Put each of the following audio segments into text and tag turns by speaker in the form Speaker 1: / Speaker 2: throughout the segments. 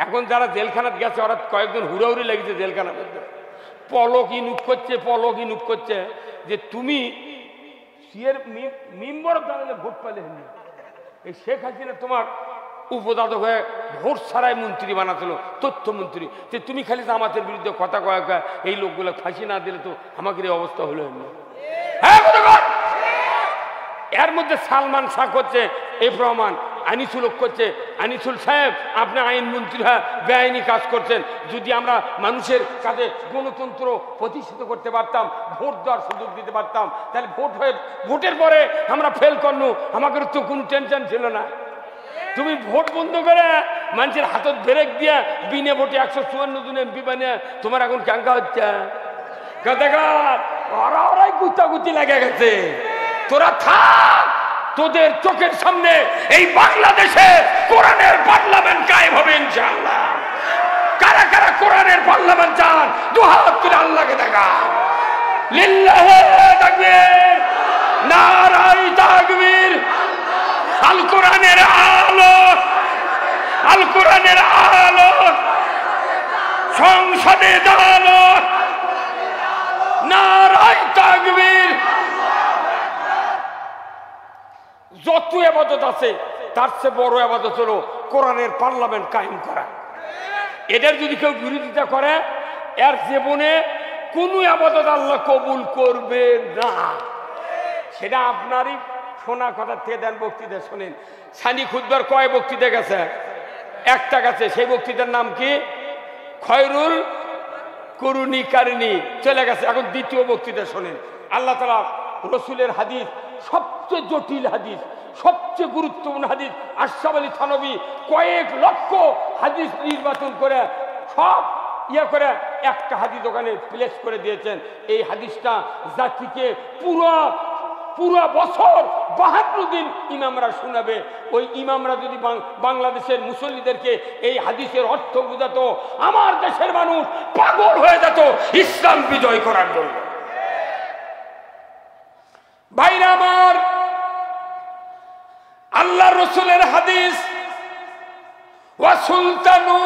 Speaker 1: এখন যারা জেলখানাত গেছে ওরা কয়েকজন হুড়াহুড়ি লেগেছে জেলখানার মধ্যে, পলক ইনুক করছে যে তুমি সিয়ের মেম্বার দাঁড়ালে ভোট পালে এই শেখ হাসিনা তোমার উপদাদক হয়ে ভোট ছাড়াই মন্ত্রী বানাছিল, তথ্যমন্ত্রী, যে তুমি খালি জামাতের বিরুদ্ধে কথা কয়েক এই লোকগুলো ফাঁসি না দিলে তো আমাকে এই অবস্থা হলো। হ্যাঁ, এর মধ্যে সালমান শাহ করছে এই প্রমাণ, আনিসুল করছে, আনিসুল সাহেব আপনি আইনমন্ত্রী হ্যাঁ বেআইনি কাজ করছেন। যদি আমরা মানুষের কাছে গণতন্ত্র প্রতিষ্ঠিত করতে পারতাম, ভোট দেওয়ার সুযোগ দিতে পারতাম, তাহলে ভোটের পরে আমরা ফেল করলো, আমাদের তো কোনো টেনশন ছিল না। তুমি ভোট বন্ধ করে মানুষের হাতত ব্রেক দিয়া বিনে ভোটে 154 জন এমপি বানিয়ে তোমার এখন ক্যাঙ্কা হচ্ছে। ওরাই গুতাগুতি লেগে গেছে, তোরা থাক, তোদের চোখের সামনে এই বাংলাদেশে কোরআনের পার্লামেন্ট কায়েম হবে ইনশাআল্লাহ। কারা কারা কোরআনের পার্লামেন্ট চান দুহাত তুলে আল্লাহকে দেখা। লিল্লাহি তাকবীর, নারায়ে তাকবীর। আল কোরআনের আলো, আল কোরআনের আলো, সংসদে আলো, নারায়ে তাকবীর। যত ইবাদত আছে তার চেয়ে বড় ইবাদত হলো কোরআনের পার্লামেন্ট কায়েম করা। এটার যদি কেউ বিরোধিতা করে এর জীবনে কোনো ইবাদত আল্লাহ কবুল করবে না। সেটা আপনারই শোনা কথা থেকে দেন, বক্তৃতা শোনেন। সানি খুতবার কয় বক্তৃতা গেছে? একটা গেছে, সেই বক্তৃতার নাম কি? খয়রুল কুরুনি কারিনী, চলে গেছে। এখন দ্বিতীয় বক্তৃতা শোনেন। আল্লাহ তাআলা রসুলের হাদিস, সবচেয়ে জটিল হাদিস, সবচেয়ে গুরুত্বপূর্ণ হাদিস, আশরাফ আলী থানভী কয়েক লক্ষ হাদিস নির্বাচন করে সব করে একটা হাদিস ওখানে প্লেস করে দিয়েছেন। এই হাদিসটা জাতিকে পুরো বছর 72 দিন ইমামরা শোনাবে। ওই ইমামরা যদি বাংলাদেশের মুসল্লিদেরকে এই হাদিসের অর্থ বোঝাতো, আমার দেশের মানুষ পাগল হয়ে যেত ইসলাম বিজয় করার জন্য। ভাইরা আমার, আল্লাহ রসুলের হাদিস, ওয়া সুলতানু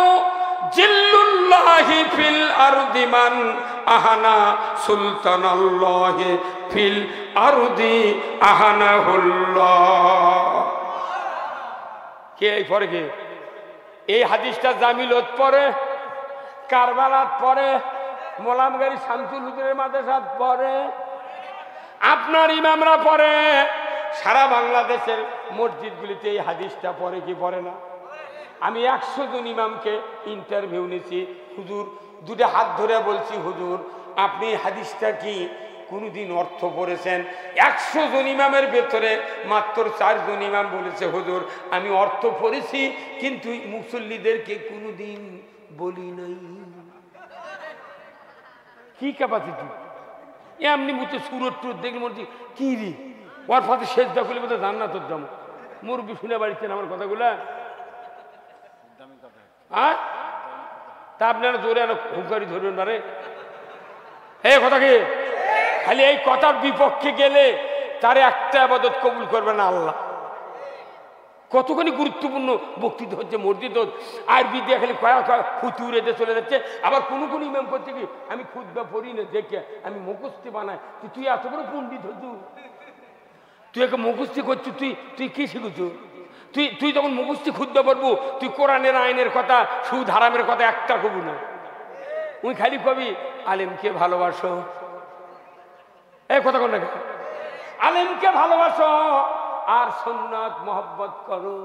Speaker 1: জিল্লুল্লাহি ফিল আরদি মান আহানা সুলতানাল্লাহি ফিল আরদি আহানাহুল্লাহ। কে পড়ে? কে এই হাদিসটা? জামিলত পড়ে, কারবালাত পড়ে, মোলামগাড়ি শামসুল হুজুরের মাদ্রাসাত পড়ে, আপনার ইমামরা পড়ে, সারা বাংলাদেশের মসজিদগুলিতে এই হাদিসটা পড়ে কি পড়ে না? আমি 100 জন ইমামকে ইন্টারভিউ নিয়েছি, হুজুর দুটো হাত ধরে বলছি, হুজুর আপনি হাদিসটা কি কোনোদিন অর্থ পড়েছেন? 100 জন ইমামের ভেতরে মাত্র 4 জন ইমাম বলেছে, হুজুর আমি অর্থ পড়েছি কিন্তু মুসল্লিদেরকে কোনোদিন বলি নাই। কি ক্যাপাসিটি! এমনি মুখে সুরত টুর দেখলে মনে হচ্ছে কি রে, ওর ফাতে শেষ দেখলে বোধ জান্নাতের দাম। মুরব্বি শুনে বাড়িছেন আমার কথাগুলা? হ্যাঁ, তা আপনারা জোরে হুঙ্কারি ধরবেন না রে। এই কথা কি? খালি এই কথার বিপক্ষে গেলে তারে একটা ইবাদত কবুল করবে না আল্লাহ। কতখানি গুরুত্বপূর্ণ বক্তৃতা হচ্ছে মসজিদ, আরবি দিয়ে খালি ফুতুরে দিয়ে চলে যাচ্ছে। আবার কোনো কোনো ইমাম করছে কি, আমি খুতবা পড়ি না দেখে আমি মুখস্থি বানাই। তুই এত বড় পণ্ডিত হতু, তুই একে মুখস্থি করছিস, তুই কি শিখেছ? তুই যখন মুখস্থি খুতবা পড়বো, তুই কোরআনের আইনের কথা, সুদ হারামের কথা একটা কবি না। তুই খালি কবি আলেমকে ভালোবাসো, এই কথা কোন না, আলেমকে ভালোবাসো আর সুন্নাত মোহাব্বত করো।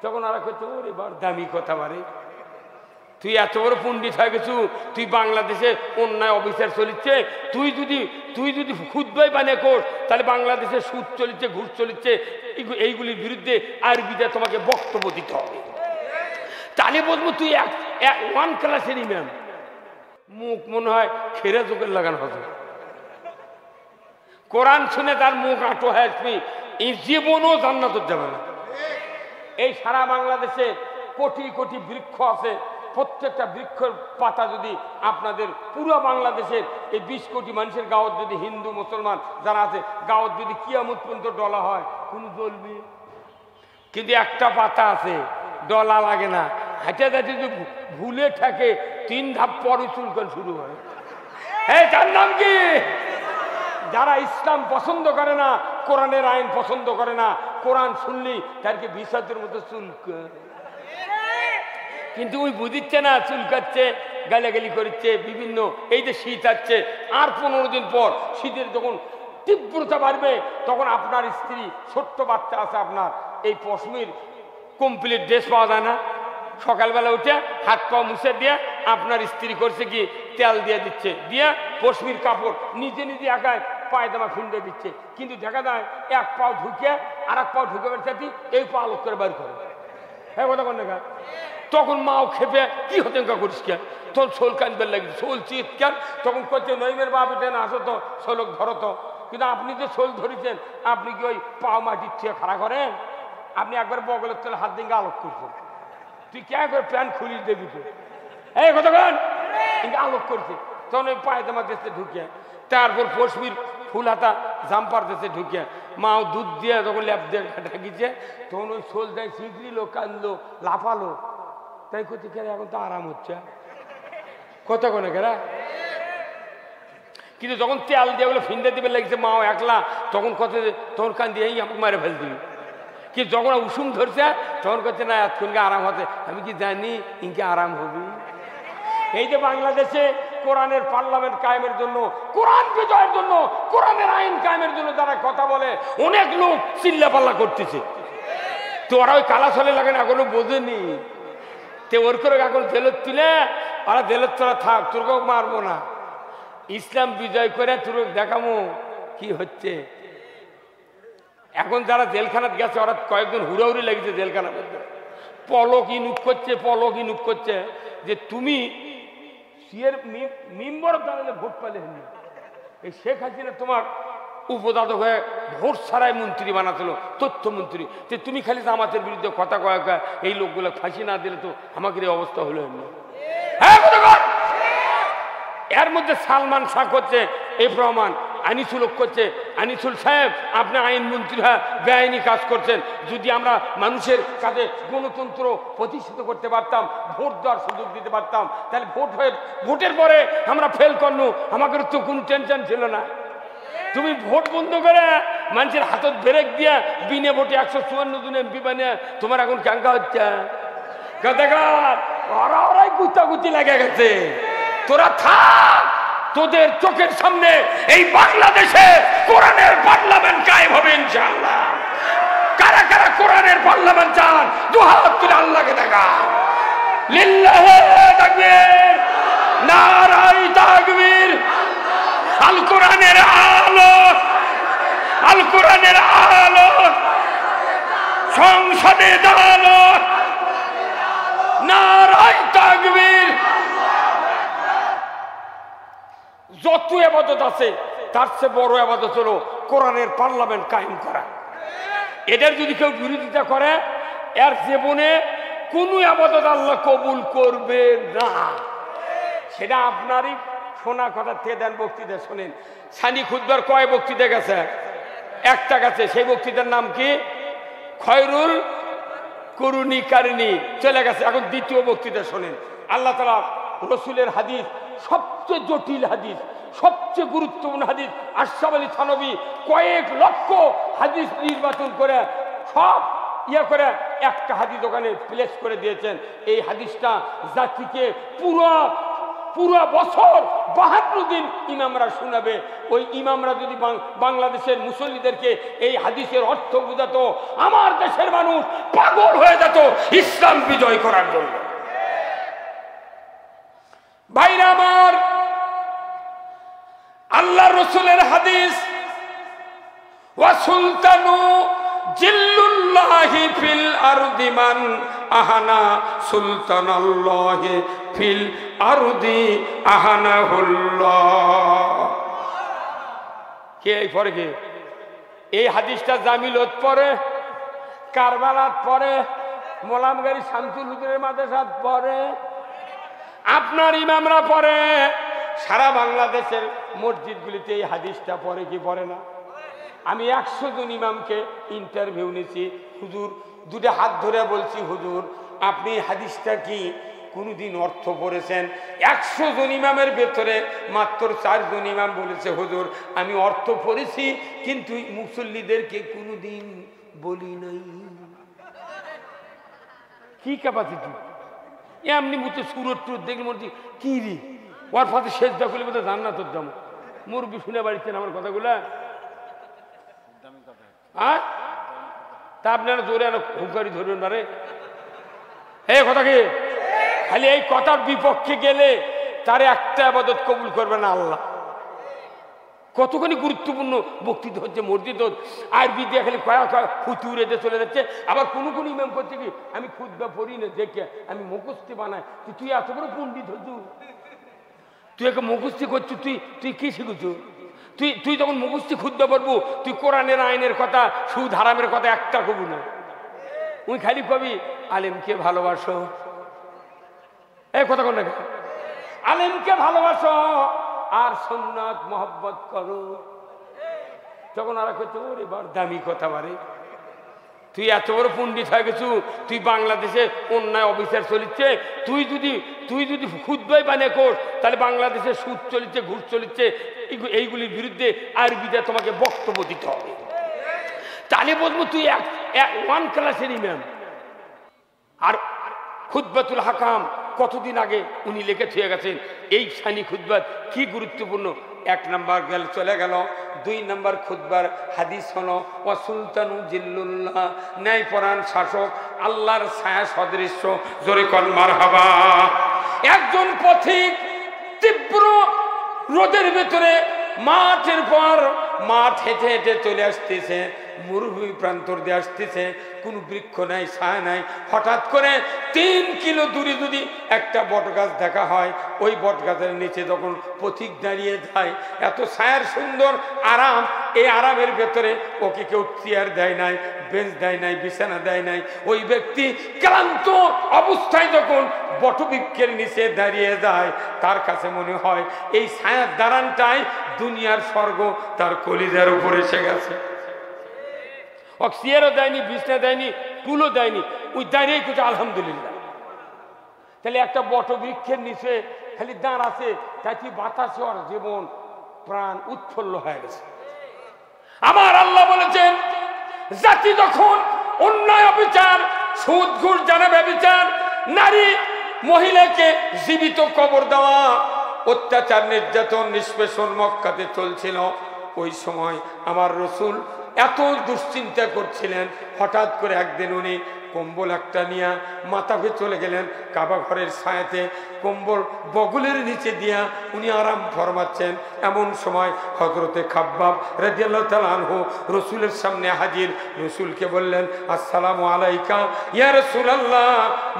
Speaker 1: যখন আর করছো ওরে বার দামি কথা বারে, তুই এত বড় পণ্ডিত হয়ে গেছু, তুই বাংলাদেশে অন্যায় অবিচার চলিচ্ছে, তুই যদি খুতবাই বানিয়ে কোস, তাহলে বাংলাদেশে সুদ চলিচ্ছে, ঘুষ চলিচ্ছে, এইগুলির বিরুদ্ধে আরবিতে তোমাকে বক্তব্য দিতে হবে। তাহলে বলবো তুই ওয়ান ক্লাসের ইমাম। মুখ মনে হয় খেরে চোখের লাগানো হবে। কোরআন শুনে তার মুখ আঁটো হয়ে আসবি, এই জীবনও জান্নাতে যাবে না। এই সারা বাংলাদেশে কোটি কোটি বৃক্ষ আছে, প্রত্যেকটা বৃক্ষের পাতা যদি আপনাদের পুরো বাংলাদেশের এই 20 কোটি মানুষের গাঁৱত যদি হিন্দু মুসলমান যারা আছে গাঁৱত যদি কিয়ামত পর্যন্ত ডলা হয়, কোনো জ্বলবে। কিন্তু একটা পাতা আছে, ডলা লাগে না, হাঁটে যাচ্ছে যদি ভুলে থাকে 3 ধাপ পরে চুলকান শুরু হয়। হ্যাঁ, তার নাম কি? যারা ইসলাম পছন্দ করে না, কোরআনের আইন পছন্দ করে না, কোরআন শুনলি তারকে বিষাদের মতো চুলকায়। কিন্তু ওই বুঝিচ্ছে না, চুলকাচ্ছে, গালাগালি করছে বিভিন্ন। এই যে শীত আসছে, আর 15 দিন পর শীতের যখন তীব্রতা বাড়বে, তখন আপনার স্ত্রী, ছোট্ট বাচ্চা আছে আপনার, এই পশমির কমপ্লিট ড্রেস পাওয়া যায় না, সকালবেলা উঠে হাত পা মুছে দিয়ে আপনার স্ত্রী করছে কি তেল দিয়ে দিচ্ছে, দিয়ে পশমির কাপড় নিজে নিজে একায় পায়জামা ফিন্ডে দিচ্ছে। কিন্তু দেখা যায় এক পাও ঢুকে আর এক পাও ঢুকে বেড়াচ্ছি, এই পা আলোক করে বার করে। হ্যাঁ, কথা কোন দেখা। তখন মাও খেপে কি হতে করিস কেন, তোর শোল কানবে লাগছে, শোল চিৎকার। তখন করছে নইমের বাপ এটা না, আসো তো শোলক ধরো তো। কিন্তু আপনি যে শোল ধরেছেন, আপনি কি ওই পাও মাটির চেয়ে খাড়া করেন? আপনি একবার বগলের তলে হাত দিয়ে আলোক করছেন, তুই কে করে প্যান্ট খুলিস দেখবি তো। এই কথা কেন আলোক করছে। তখন ওই পায়জামা দেশে ঢুকে, তারপর পশমির ফুল হাতা জাম্পার দেশে ঢুকে, মাও দুধ দিয়ে যখন ল্যাপ দিয়ে ঢাকিছে, তখন ওই শোল দেয় শিগড়িল, কানলো, লাফালো। তাই করছে কেন, এখন তো আরাম হচ্ছে। কথা কোনে কেরা। কিন্তু যখন তেল দিয়ে ওগুলো ফিন্দে দিবে লাগছে, মাও একলা, তখন কথা, তখন কান দিয়ে আমাকে মারে ফেল দিবি। কি যখন উষুম ধরছে, তখন করছে না এতক্ষণকে আরাম হতে। আমি কি জানি ইনকে আরাম হবে। এই যে বাংলাদেশে কোরআনের পার্লামেন্ট কায়েমের জন্য, কোরআন বিজয়ের জন্য, কোরআনের আইন কায়েমের জন্য যারা কথা বলে, অনেক লোক চিল্লা পাল্লা করতেছে। তো ওরা ওই কালা ছলে লাগে না, এখনো বোঝেনি। তে ওর করে এখন জেলত তুলে, ওরা জেলত তোরা থাক, তোরকেও মারবো না, ইসলাম বিজয় করে তোর দেখামো কি হচ্ছে। এখন যারা জেলখানাত গেছে, ওরা কয়েকজন হুড়াহুড়ি লেগেছে জেলখানার মধ্যে, পলক ইনুক করছে, পলক ইনুক করছে যে তুমি সিয়ের মেম্বার দাঁড়ালে ভোট পালে হয়নি। এই শেখ হাসিনা তোমার উপদাদক হয়ে ভোট ছাড়াই মন্ত্রী বানাচ্ছিল, তথ্যমন্ত্রী। যে তুমি খালি জামাতের বিরুদ্ধে কথা কয়েক, এই লোকগুলো ফাঁসি না দিলে তো আমাদের এই অবস্থা হলো এমনি। এর মধ্যে সালমান শাহ করছে এই প্রমাণ, আনিসুল করছে, আনিসুল সাহেব আপনি আইনমন্ত্রী হ্যাঁ বেআইনি কাজ করছেন। যদি আমরা মানুষের কাছে গণতন্ত্র প্রতিষ্ঠিত করতে পারতাম, ভোট দেওয়ার সুযোগ দিতে পারতাম, তাহলে ভোটের পরে আমরা ফেল করলো, আমাদের তো কোনো টেনশন ছিল না। তুমি ভোট বন্ধ করে মানুষের হাতত ব্রেক দিয়া বিনে ভোটে 154 জন এমপি বানিয়ে তোমার এখন ক্যাঙ্কা হচ্ছে। ওরাই গুতাগুতি লেগে গেছে। তোরা থাক, তোদের চোখের সামনে এই বাংলাদেশে কোরআনের পার্লামেন্ট কায়েম হবে ইনশাআল্লাহ। কারা কারা কোরআনের পার্লামেন্ট চান দুহাত তুলে আল্লাহকে দেখা। লিল্লাহি তাকবীর, নারায়ে তাকবীর। আল কোরআনের আলো, আল কোরআনের আলো, সংসদে দাঁড়ানো, নারায়ে তাকবীর। যত ইবাদত আছে তার চেয়ে বড় ইবাদত হলো কোরআনের পার্লামেন্ট কায়েম করা। এদের যদি কেউ বিরোধিতা করে, এর জীবনে কোনো ইবাদত আল্লাহ কবুল করবে না। সেটা আপনারই শোনা কথা থেকে দেন, বক্তৃতা শোনেন। সানি খুতবার কয় বক্তৃতা গেছে? একটা গেছে। সেই বক্তৃতার নাম কি? খয়রুল করুনি কারিনী, চলে গেছে। এখন দ্বিতীয় বক্তৃতা শোনেন। আল্লাহ তাআলা রসুলের হাদিস, সবচেয়ে জটিল হাদিস, সবচেয়ে গুরুত্বপূর্ণ হাদিস, আশরাফ আলী থানভী কয়েক লক্ষ হাদিস নির্বাচন করে সব করে একটা হাদিস ওখানে প্লেস করে দিয়েছেন। এই হাদিসটা জাতিকে পুরো বছর 52 দিন ইমামরা শোনাবে। ওই ইমামরা যদি বাংলাদেশের মুসল্লিদেরকে এই হাদিসের অর্থ বোঝাতো, আমার দেশের মানুষ পাগল হয়ে যেত ইসলাম বিজয় করার জন্য। ভাইরা আমার, আল্লাহ রসুলের হাদিস, ওয়া সুলতানু জিল্লুল্লাহি ফিল আরদি মান আহানা সুলতানাল্লাহি ফিল আরদি আহানাহুল্লাহ। কে পড়ে? কে এই হাদিসটা? জামিলত পড়ে, কারবালাত পড়ে, মোলামগাড়ি শামসুল হুজুরের মাদ্রাসাত পড়ে, আপনার ইমামরা পড়ে। সারা বাংলাদেশের মসজিদগুলিতে এই হাদিসটা পড়ে কি পড়ে না? আমি 100 জন ইমামকে ইন্টারভিউ নিয়েছি। হুজুর দুটো হাত ধরে বলছি, হুজুর আপনি হাদিসটা কি কোনদিন অর্থ পড়েছেন? 100 জন ইমামের ভেতরে মাত্র 4 জন ইমাম বলেছে হুজুর আমি অর্থ পড়েছি, কিন্তু মুসল্লিদেরকে কোনদিন বলি নাই। কি ক্যাপাসিটি! এমনি মুখে সুরত টুরত দেখলে মনে হচ্ছে কি রে, ওর ফাতে শেষ দেখলে বোধহয় জান্নাতের দাম। মুরব্বি শুনে বাড়িছেন আমার কথাগুলা? হ্যাঁ, তা আপনারা জোরে হুঙ্কারি ধরবেন না রে। এই কথা কি? খালি এই কথার বিপক্ষে গেলে তার একটা ইবাদত কবুল করবে না আল্লাহ। কতখানি গুরুত্বপূর্ণ বক্তৃতা হচ্ছে মসজিদ, আরবি দিয়ে খালি কয়া ফুতুরে দিয়ে চলে যাচ্ছে। আবার কোনো কোনো ইমাম করছে কি আমি খুতবা পড়ি না দেখে আমি মুখস্থি বানাই। তুই এত বড় পণ্ডিত হচ্ছু, তুই একে মুখস্থি করছু, তুই কি শিখেছু? তুই যখন মুখস্থি খুতবা পড়বো তুই কোরআনের আইনের কথা সুদ হারামের কথা একটা কবু না। তুই খালি কবি আলেমকে ভালোবাসো, এই কথা কোন না, আলেমকে ভালোবাসো আর সুন্নাত মহব্বত করো। তখন আর তোর এবার দামি কথা বাড়ে, তুই এত বড় পণ্ডিত হয়ে গেছু, তুই বাংলাদেশে অন্যায় অবিচার চলিচ্ছে, তুই যদি খুতবাই বানিয়ে কোস তাহলে বাংলাদেশে সুদ চলিচ্ছে, ঘুষ চলিচ্ছে, এইগুলির বিরুদ্ধে আরবিতে তোমাকে বক্তব্য দিতে হবে। তাহলে বলবো তুই ওয়ান ক্লাসের ইমাম। আর খুতবাতুল হাকাম কতদিন আগে উনি লিখে ছুঁয়ে গেছেন এই সানি খুতবাত কি গুরুত্বপূর্ণ। 1 নম্বর গেল চলে গেল, 2 নম্বর খুতবার হাদিস হলো ওয়া সুলতানু জিল্লুল্লাহ, ন্যায়পরায়ণ শাসক আল্লাহর ছায়া সদৃশ্য। জোরে কর মারহাবা। একজন পথিক তীব্র রোদের ভেতরে মাঠের পর মাঠ হেঁটে হেঁটে চলে আসতেছে, মরুভূমি প্রান্তর দিয়ে আসতেছে, কোনো বৃক্ষ নাই, ছায়া নাই। হঠাৎ করে 3 কিলো দূরে যদি একটা বট গাছ দেখা হয়, ওই বট গাছের নিচে যখন পথিক দাঁড়িয়ে যায়, এত ছায়ার সুন্দর আরাম, এই আরামের ভেতরে ওকে কেউ চেয়ার দেয় নাই, বেঞ্চ দেয় নাই, বিছানা দেয় নাই। ওই ব্যক্তি ক্লান্ত অবস্থায় যখন বটবৃক্ষের নিচে দাঁড়িয়ে যায়, তার কাছে মনে হয় এই ছায়ার দাঁড়ানটাই দুনিয়ার স্বর্গ তার কলিজার উপর এসে গেছে। চেয়ারও দেয়নি, বিছনা দেয়নি, টুলও দেয়নি, ওই দাঁড়িয়েই কিছু আলহামদুলিল্লাহ। তাহলে একটা বটবৃক্ষের নিচে খালি দাঁড় আছে, তাই কি বাতাসে ওর জীবন প্রাণ উৎফুল্ল হয়ে গেছে। আমার আল্লাহ বলেছেন জাতি যখন অন্যায় অবিচার, সুদ ঘুষ জানা ব্যভিচার, নারী মহিলাকে জীবিত কবর দেওয়া, অত্যাচার নির্যাতন নিষ্পেষণ মক্কাতে চলছিল, ওই সময় আমার রসুল এত দুশ্চিন্তা করছিলেন। হঠাৎ করে একদিন উনি কম্বল একটা নিয়ে মাথাকে চলে গেলেন কাবা ঘরের ছায়াতে, কম্বল বগলের নিচে দিয়া উনি আরাম ফরমাচ্ছেন। এমন সময় হযরতে খাব্বাব রাদিয়াল্লাহু তাআলা আনহু রসুলের সামনে হাজির। রসুলকে বললেন আসসালামু আলাইকা ইয়া রাসূলুল্লাহ,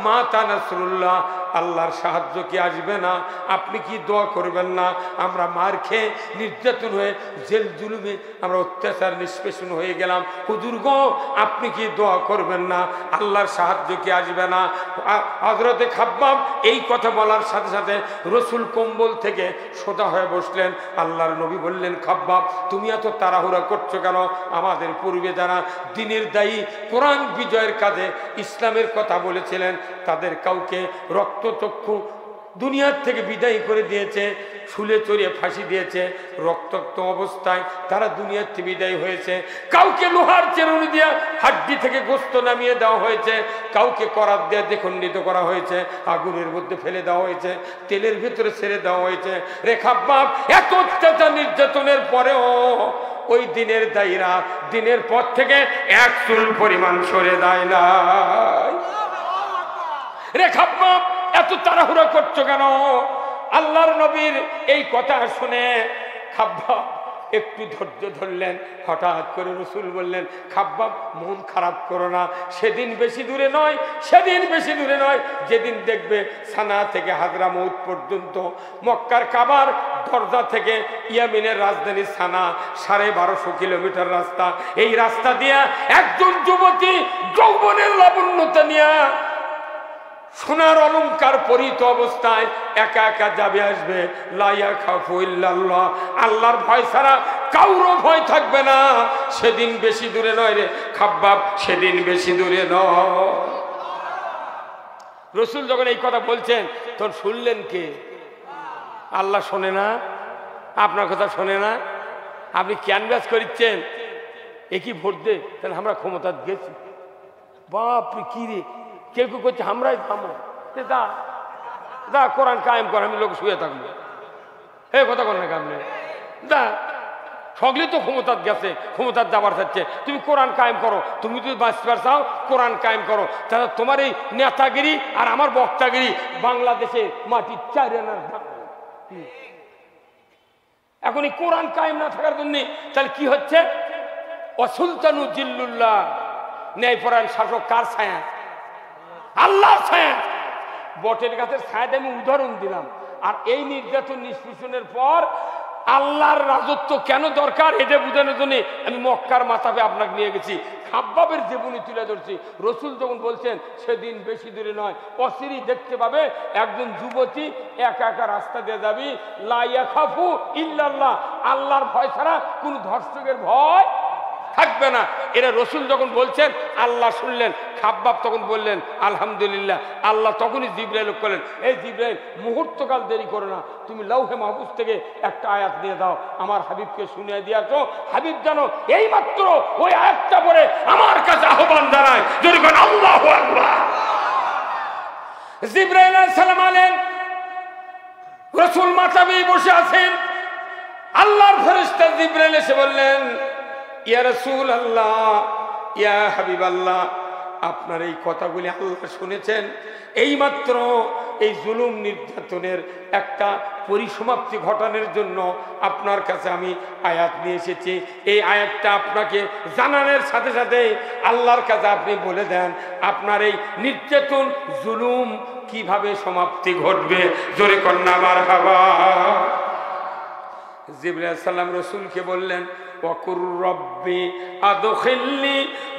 Speaker 1: মাতা নাসরুল্লাহ, আল্লাহর সাহায্য কি আসবে না? আপনি কি দোয়া করবেন না? আমরা মার খেয়ে নির্যাতন হয়ে জেল জুলুমে আমরা অত্যাচার নিষ্পেষণ হয়ে গেলাম, হুজুর গো আপনি কি দোয়া করবেন না? আল্লাহর সাহায্য কি আসবে না? হযরতে খাব্বাব এই কথা বলার সাথে সাথে রসুল কম্বল থেকে সোজা হয়ে বসলেন। আল্লাহর নবী বললেন খাব্বাব তুমি এত তাড়াহুড়া করছো কেন? আমাদের পূর্বে যারা দ্বীনের দায়ী, কোরআন বিজয়ের কাজে ইসলামের কথা বলেছিলেন, তাদের কাউকে রক্তচক্ষু দুনিয়ার থেকে বিদায় করে দিয়েছে, শুলে চড়িয়ে ফাঁসি দিয়েছে, রক্তাক্ত অবস্থায় তারা দুনিয়ার থেকে বিদায় হয়েছে। কাউকে লোহার চেরুনি দিয়ে হাড্ডি থেকে গোস্ত নামিয়ে দেওয়া হয়েছে, কাউকে করাত দিয়ে দ্বিখণ্ডিত করা হয়েছে, আগুনের মধ্যে ফেলে দেওয়া হয়েছে, তেলের ভিতরে ছেড়ে দেওয়া হয়েছে। রে খাব্বাব এত অত্যাচার নির্যাতনের পরেও ওই দিনের দায়ীরা দিনের পর থেকে 1 চুল পরিমাণ সরে দেয় না। রে খাব্বাব এত তাড়াহুড়া করছো কেন? আল্লাহর নবীর এই কথা শুনে খাব্বাব একটু ধৈর্য ধরলেন। হঠাৎ করে রসুল বললেন খাব্বাব মন খারাপ করো না, সেদিন বেশি দূরে নয়, সেদিন বেশি দূরে নয় যেদিন দেখবে সানা থেকে হাজরামউত পর্যন্ত, মক্কার কাবার দরজা থেকে ইয়ামিনের রাজধানী সানা 1250 কিলোমিটার রাস্তা। এই রাস্তা দিয়া একজন যুবতী যৌবনের লাবণ্যতা নিয়ে সোনার অলংকার পরিহিত অবস্থায় একা একা যাবে আসবে। লা ইয়াখাফু ইল্লাল্লাহ, আল্লাহর ভয় ছাড়া কারো ভয় থাকবে না। সেদিন বেশি দূরে নয় রে খাব্বাব, সেদিন বেশি দূরে নয়। রসুল যখন এই কথা বলছেন তখন শুনলেন কে? আল্লাহ শোনে না? আপনার কথা শোনে না? আপনি ক্যানভাস করিচ্ছেন একই ভোট দে, তাহলে আমরা ক্ষমতা গেছি। বাপরে কি রে, কেউ কেউ করছে আমরাই থামো, দা কোরআন কায়েম কর, আমি লোক শুয়ে থাকবো। এই কথা কর না আপনি, দা সকলেই তো ক্ষমতা গেছে, ক্ষমতার যাবার চাচ্ছে, তুমি কোরআন কায়েম করো। তুমি যদি বাঁচবার চাও কোরআন কায়েম করো, তাহলে তোমার এই নেতাগিরি আর আমার বক্তাগিরি বাংলাদেশে মাটির চারিয়ানার। এখন এই কোরআন কায়েম না থাকার জন্য তাহলে কি হচ্ছে? অসুলতানু জিল্লুল্লাহ, ন্যায়পরায়ণ শাসক কার ছায়া? আল্লাহর ছায়া। বটের গাছের ছায়াটা আমি উদাহরণ দিলাম। আর এই নির্যাতন নিষ্পেষণের পর আল্লাহর রাজত্ব কেন দরকার এটা বোঝানোর জন্য আমি মক্কার মাথাবে আপনাকে নিয়ে গেছি। খাব্বাবের জীবনী তুলে ধরছি। রসুল যখন বলছেন সেদিন বেশি দূরে নয়, অচিরি দেখতে পাবে একজন যুবতী একা একা রাস্তা দিয়ে যাবি, লা ইয়াখাফু ইল্লাল্লাহ, আল্লাহর ভয় ছাড়া কোন ধর্ষকের ভয় থাকবে না। এরা রসুল যখন বলছেন আল্লাহ শুনলেন। খাব্বাব তখন বললেন আলহামদুলিল্লাহ। আল্লাহ তখনই জিবরাইল করলেন, এই জিবরাইল মুহূর্তকাল দেরি করো না, তুমি লাউহে মাহফুজ থেকে একটা আয়াত দিয়ে দাও, আমার হাবিবকে শুনিয়ে দিয়ে আসো। হাবিব জানো এই মাত্র ওই আয়াতটা পড়ে আমার কাছে আহ্বান জানায়, যদি কোন আল্লাহু আকবার। জিবরাইল আলাইহিস সালাম আলেন, রসুল মাথাবে বসে আছেন। আল্লাহর ফেরেশতা জিবরাইল এসে বললেন, ইয়া রাসূলুল্লাহ, ইয়া হাবিবাল্লাহ, আপনার এই কথাগুলি আল্লাহ শুনেছেন। এইমাত্র এই জুলুম নির্যাতনের একটা পরিসমাপ্তি ঘটানোর জন্য আপনার কাছে আমি আয়াত নিয়ে এসেছি। এই আয়াতটা আপনাকে জানানোর সাথে সাথে আল্লাহর কাছে আপনি বলে দেন আপনার এই নির্যাতন জুলুম কিভাবে সমাপ্তি ঘটবে। জোরে কন্যা মারহাবা। জিবরাইল আলাইহিস সালাম রাসূলকে বললেন, ওয়াকুর রব্বি আদখিলনি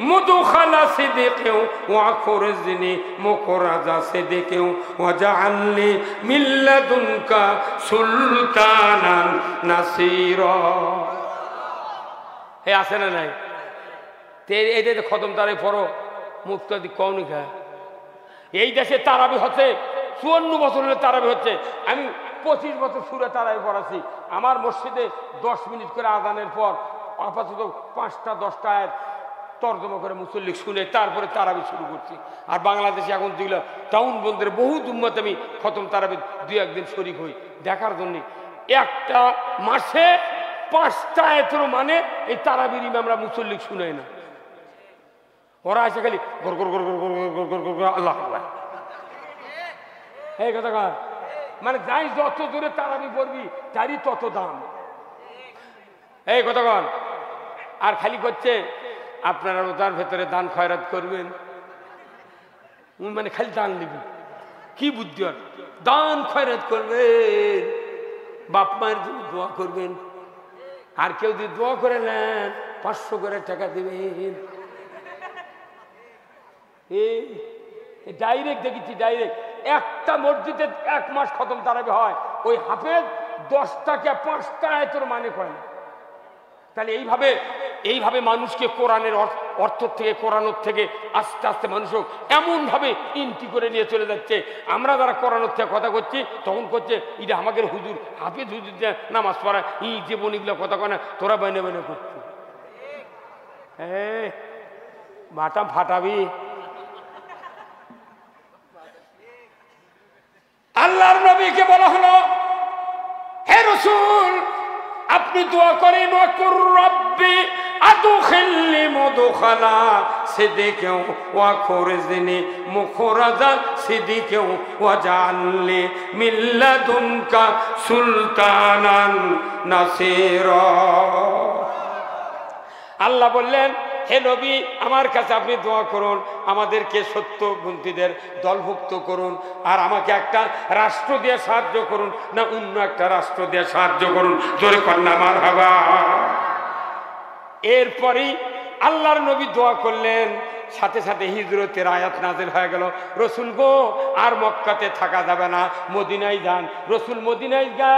Speaker 1: মুদখালা সিদকিন ওয়াখরিজনি মুখরাজা সিদকিন ওয়াজআলনি মিন লাদুনকা সুলতানান নাসীরা। হে আছে না নাই? এইটা তো খতম তারাই পড়ো, মুক্তি কওনি খা। এই দেশে তারাবি হচ্ছে 54 বছর হলে তারাবি হচ্ছে। আমি 25 বছর সুরে তারাবি পড়াছি। আমার মসজিদে 10 মিনিট করে আজানের পর আপাতত 5টা 10টা আয়াত তর্জমা করে মুসল্লি শুনে তারপরে তারাবি শুরু করছি। আর বাংলাদেশে এখন যেগুলো টাউন বন্দরে বহু উম্মত আমি খতম তারাবি 2-1 দিন শরীক হই দেখার জন্য। একটা মাসে 5টা আয়াতের মানে এই তারাবির ইমামরা মুসল্লি শুনাই না। ওরা আছে খালি গর গর গর গর গর গর গর গর আল্লাহ আকবার। এই কথা কার মানে যাই যত দূরে তারাবি পড়বি তারই তত দাম। এই কথা কন। আর খালি করছে আপনারা রোজার ভেতরে দান খয়রাত করবেন, মানে খালি দান দিবেন। কি বুদ্ধি? দান খয়রাত করবেন, বাপ মায়ের জন্য দোয়া করবেন। আর কেউ যদি দোয়া করে নেন 500 করে টাকা দিবেন। ডাইরেক্ট দেখেছি, ডাইরেক্ট একটা মসজিদে 1 মাস খতম তারাবি হয়, ওই হাফেজ 10টাকে 5টা আয়াতের মানে কয় না। তাহলে এইভাবে মানুষকে কোরআনের অর্থ থেকে কোরআনের থেকে আস্তে আস্তে মানুষ এমন ভাবে ইন্টি করে নিয়ে চলে যাচ্ছে। আমরা যারা কোরআনের থেকে কথা করছি তখন করছে এটা আমাদের হুজুর হাফেজ হুজুর নামাজ পড়া ই জীবনীগুলো কথা কয় না, তোরা বাইনে বাইনে করছি। হ্যাঁ বাটা ফাটাবি। আল্লাহর নবীকে বলা হলো, হে রাসূল আপনি দোয়া করেন, ওয়াকুর রব্বি আদখিলনি মুদখালা সিদকিন ওয়াখরিজনি মুখরাজা সিদকিন ওয়াজআলনি মিন লাদুনকা সুলতানান নাসীরা। আল্লাহ বললেন, হে নবী আমার কাছে আপনি দোয়া করুন, আমাদেরকে সত্যপন্থীদের দলভুক্ত করুন, আর আমাকে একটা রাষ্ট্র দিয়ে সাহায্য করুন, না অন্য একটা রাষ্ট্র দিয়ে সাহায্য করুন। জোরে কন্যা মারহাবা। এরপরেই আল্লাহর নবী দোয়া করলেন, সাথে সাথে হিজরতের আয়াত নাযিল হয়ে গেল। রসুল গো আর মক্কাতে থাকা যাবে না, মদিনায় যান। রসুল মদিনায় গা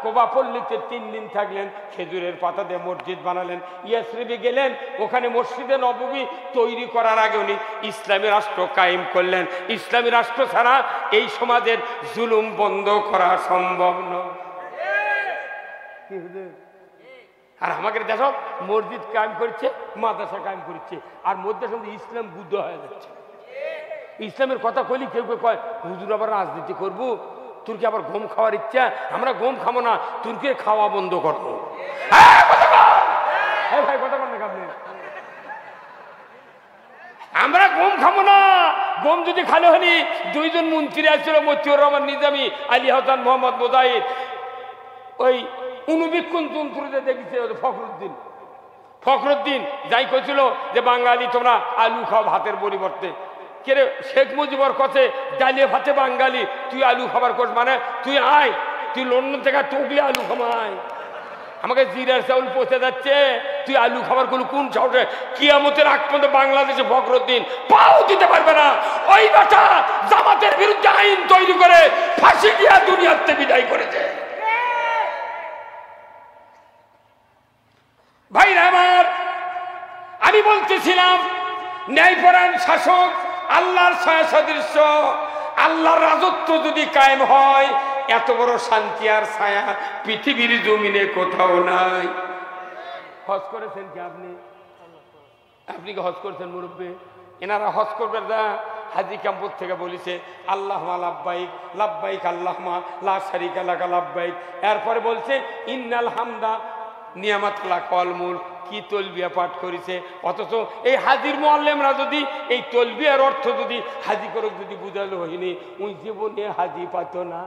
Speaker 1: কোবা পল্লীতে 3 দিন থাকলেন, খেজুরের পাতা দিয়ে মসজিদ বানালেন। ইয়াসরিবে গেলেন, ওখানে মসজিদে নববী তৈরি করার আগে উনি ইসলামী রাষ্ট্র কায়েম করলেন। ইসলামী রাষ্ট্র ছাড়া এই সমাজের জুলুম বন্ধ করা সম্ভব নয়। আর আমাকে দেখো মসজিদ কায়েম করছে, মাদ্রাসা কায়েম করছে, আর মধ্যে সঙ্গে ইসলাম বুদ্ধ হয়ে যাচ্ছে। ইসলামের কথা কইলি কেউ কেউ কয় হুজুর আবার রাজনীতি করবো, তোর কি আবার গম খাওয়ার ইচ্ছা? আমরা গম খাবো না, তুরকে খাওয়া বন্ধ করবো। ভাই কথা বল না, আপনি আমরা গম খাবো না। গম যদি খালে হলি 2 জন মন্ত্রী আসছিল, মতিউর রহমান নিজামী, আলী হাসান, মোহাম্মদ মোজাহিদ, ওই অনুবীক্ষণ যন্ত্রতে দেখেছে ফখরুদ্দিন যাই কইছিল যে বাঙালি তোমরা আলু খাও ভাতের পরিবর্তে। কেরে শেখ মুজিবর কাছে ডালিয়ে ভাতে বাঙালি, তুই আলু খাবার কর, মানে তুই আয়, তুই লন্ডন থেকে টুকলে আলু খামায়, আমাকে জিরার চাউল পচে যাচ্ছে, তুই আলু খাবার করলো কোন সাহসে? কিয়ামতের আগ পর্যন্ত বাংলাদেশে ফখরুদ্দিন পাও দিতে পারবে না। ওই বাচ্চা জামাতের বিরুদ্ধে আইন তৈরি করে ফাঁসি দিয়া দুনিয়াতে বিদায় করেছে। ভাইরা আমার, আমি বলতেছিলাম ন্যায়পরায়ণ শাসক আল্লাহর ছায়া সদৃশ্য, আল্লাহর রাজত্ব যদি কায়েম হয়, এত বড় শান্তি আর ছায়া পৃথিবীর জমিনে কোথাও নাই। হজ করেছেন কি আপনি? আপনি কি হজ করেছেন মুরব্বী? এনারা হজ করবেন না, হাজি ক্যাম্পুর থেকে বলেছে আল্লাহুম্মা লাব্বাইক লাব্বাইক আল্লাহুম্মা লা শারীকা লাকা লাব্বাইক। এরপরে বলছে ইন্নাল হামদা নিয়ামাতুল্লাহ কল মুলক। কি তলবিয়া পাঠ করেছে, অথচ এই হাজির মুআল্লিমরা যদি এই তলবিয়ার অর্থ যদি হাজি করক যদি বুঝালো হয়নি, ওই জীবনে হাজি পাত না।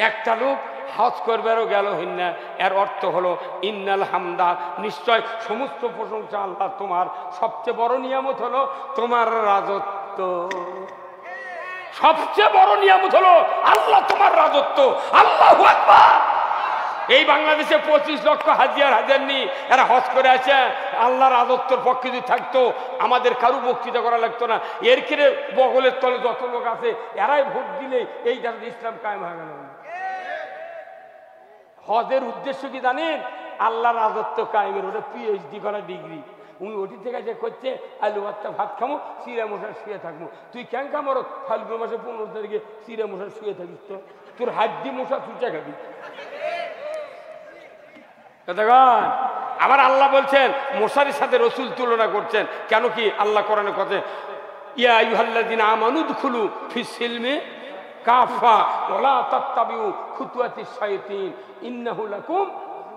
Speaker 1: একটা লোক হজ করবারও গেল না, এর অর্থ হলো ইন্নাল হামদা, নিশ্চয় সমস্ত প্রশংসা আল্লাহ তোমার, সবচেয়ে বড় নিয়ামত হলো তোমার রাজত্ব। সবচেয়ে বড় নিয়ামত হলো আল্লাহ তোমার রাজত্ব। আল্লাহু আকবার। এই বাংলাদেশে 25 লক্ষ হাজি আর হাজার নি, এরা হজ করে আছে। আল্লাহর রাজত্বর পক্ষে যদি থাকতো আমাদের কারু বক্তৃতা করা লাগতো না। এর কিরে বগলের তলে যত লোক আছে এরাই ভোট দিলে এই দেশে ইসলাম কায়েম হয়ে গেল। হজের উদ্দেশ্য কি জানেন? আল্লাহর রাজত্ব কায়েমের, ওটা পিএইচডি করা ডিগ্রি। উনি ওটি থেকে যে করছে আলু ভাতটা ভাত খামো, চিরা মশার শুয়ে থাকবো। তুই কেন কামড় ফাল্গুন মাসে 15 তারিখে চিরা মশার শুয়ে থাকিস, তো তোর হাড্ডি মশা চুচা খাবি। আবার আল্লাহ বলছেন মশারির সাথে রসুল তুলনা করছেন। কেন কি? আল্লাহ কোরআনে কথা ইয়া আইয়ুহাল্লাযিনা আমানু দুখুলু ফিস সিলমি কাফা ওয়া লা তাত্তাবিউ খুতুওয়াতিশ শায়াতিন ইন্নাহু লাকুম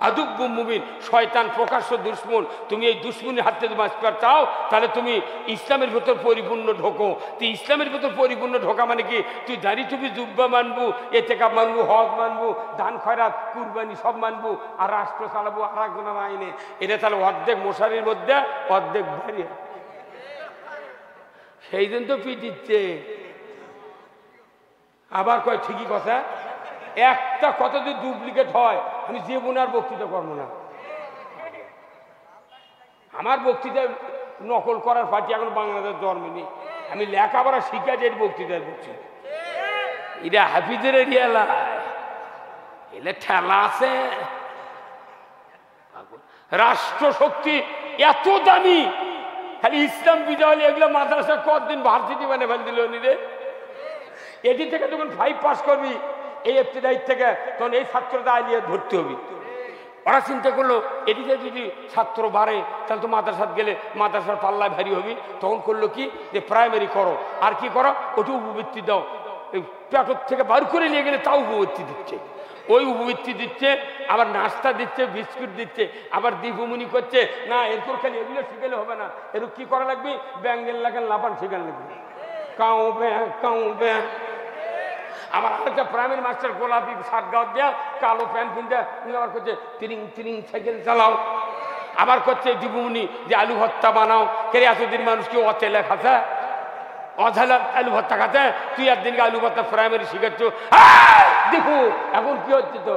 Speaker 1: আদুব্বুম মুবিন। শয়তান প্রকাশ্য দুশমন। তুমি এই দুশমনের হাত থেকে বাঁচতে চাও, তাহলে তুমি ইসলামের ভেতর পরিপূর্ণ ঢোকো। তুই ইসলামের ভেতর পরিপূর্ণ ঢোকা মানে কি? তুই দাড়ি টুপি জুব্বা মানবো, এতেকাব মানবো, হজ মানবো, দান খয়রাত কুরবানি সব মানবো, আর রাষ্ট্র চালাবো আর একজনের আইনে। এটা তাহলে অর্ধেক মশারির মধ্যে অর্ধেক বাইরে। সেই দিন তো পিটিচ্ছে। আবার কয় ঠিকই কথা, একটা কথা যদি ডুপ্লিকেট হয় আমি জীবনে আর বক্তৃতা করবো না। আমার বক্তৃতা নকল করার পার্টি এখন বাংলাদেশ জন্মেনি। আমি লেখাপড়া শিখা যে বক্তৃতায় বলছি, এটা হাফিজের এরিয়া এলে ঠেলা আছে। রাষ্ট্র শক্তি এত দামি, খালি ইসলাম বিজয় এগুলো মাদ্রাসা কতদিন ভার্সিটি মানে ফেল দিল রে। এটি থেকে যখন 5 পাস করবি এই ইবতিদায়ী থেকে, তখন এই ছাত্রটা আইলিয়ে ভর্তি হবি। ওরা চিন্তা করলো এদিকে যদি ছাত্র বাড়ে তাহলে তো মাদ্রাসাত গেলে মাদ্রাসার পাল্লায় ভারী হবি। তখন করলো কি যে প্রাইমারি করো, আর কি করো ওটা উপবৃত্তি দাও। এই পেটর থেকে বার করে নিয়ে গেলে তাও উপবৃত্তি দিচ্ছে। ওই উপবৃত্তি দিচ্ছে, আবার নাস্তা দিচ্ছে, বিস্কুট দিচ্ছে, আবার দীপমনি করছে। না এরপর খালি এগুলো শিখালে হবে না, এর কি করা লাগবে? ব্যাঙ্গেল লাগান লাপান শেখান লাগবে। কাউ ব্যাং কাউ ব্যাং। আমার একটা প্রাইমারি মাস্টার গোলাপি শার্ট গাও দেয়া, কালো প্যান্ট কিনতে আবার করছে তিরিং তিরিং সাইকেল চালাও। আবার করছে দীপুমনি যে আলু ভর্তা বানাও। কে এতদিন মানুষ কি অতেলে খাচ্ছে, অঝালা আলু ভর্তা খাচ্ছে? তুই একদিনকে আলু ভর্তা প্রাইমারি শিখাচ্ছ। দীপু এখন কি হচ্ছে তো